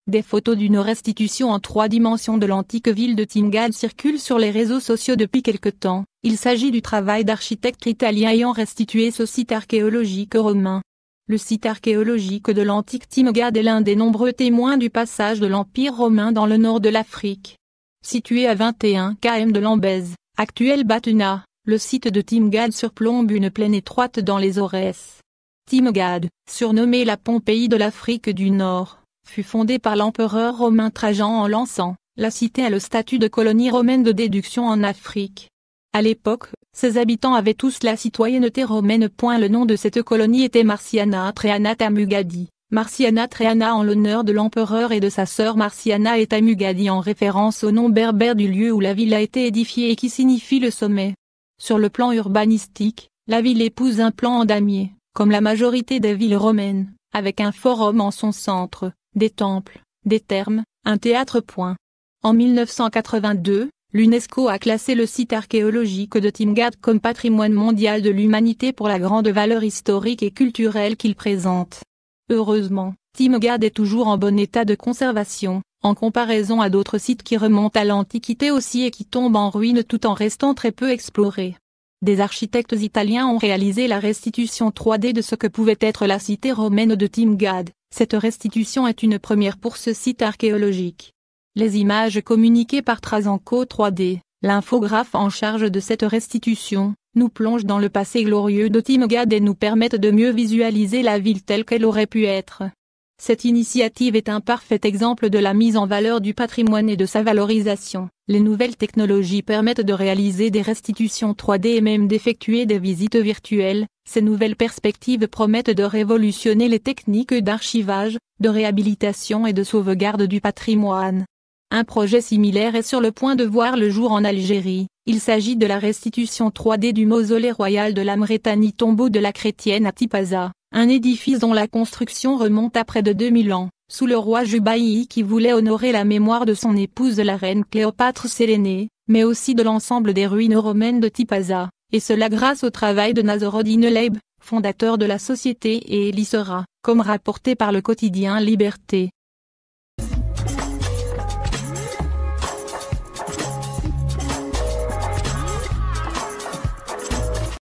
Des photos d'une restitution en 3 dimensions de l'antique ville de Timgad circulent sur les réseaux sociaux depuis quelque temps. Il s'agit du travail d'architecte italien ayant restitué ce site archéologique romain. Le site archéologique de l'antique Timgad est l'un des nombreux témoins du passage de l'Empire romain dans le nord de l'Afrique. Situé à 21 km de Lambèse, actuelle Batuna, le site de Timgad surplombe une plaine étroite dans les Aurès. Timgad, surnommé la Pompéi de l'Afrique du Nord, fut fondée par l'empereur romain Trajan en l'an 100. La cité a le statut de colonie romaine de déduction en Afrique. À l'époque, ses habitants avaient tous la citoyenneté romaine. Le nom de cette colonie était Marciana Traena Tamugadi. Marciana Traena en l'honneur de l'empereur et de sa sœur Marciana et Tamugadi en référence au nom berbère du lieu où la ville a été édifiée et qui signifie le sommet. Sur le plan urbanistique, la ville épouse un plan en damier, comme la majorité des villes romaines, avec un forum en son centre, des temples, des thermes, un théâtre. En 1982, l'UNESCO a classé le site archéologique de Timgad comme patrimoine mondial de l'humanité pour la grande valeur historique et culturelle qu'il présente. Heureusement, Timgad est toujours en bon état de conservation, en comparaison à d'autres sites qui remontent à l'Antiquité aussi et qui tombent en ruine tout en restant très peu explorés. Des architectes italiens ont réalisé la restitution 3D de ce que pouvait être la cité romaine de Timgad. Cette restitution est une première pour ce site archéologique. Les images communiquées par Trasanco 3D, l'infographe en charge de cette restitution, nous plongent dans le passé glorieux de Timgad et nous permettent de mieux visualiser la ville telle qu'elle aurait pu être. Cette initiative est un parfait exemple de la mise en valeur du patrimoine et de sa valorisation. Les nouvelles technologies permettent de réaliser des restitutions 3D et même d'effectuer des visites virtuelles. Ces nouvelles perspectives promettent de révolutionner les techniques d'archivage, de réhabilitation et de sauvegarde du patrimoine. Un projet similaire est sur le point de voir le jour en Algérie. Il s'agit de la restitution 3D du mausolée royal de la Mauritanie, tombeau de la chrétienne à Tipaza, un édifice dont la construction remonte à près de 2000 ans, sous le roi Jubaï qui voulait honorer la mémoire de son épouse la reine Cléopâtre Sélénée, mais aussi de l'ensemble des ruines romaines de Tipaza, et cela grâce au travail de Nasruddin Leib, fondateur de la société et Elisera, comme rapporté par le quotidien Liberté.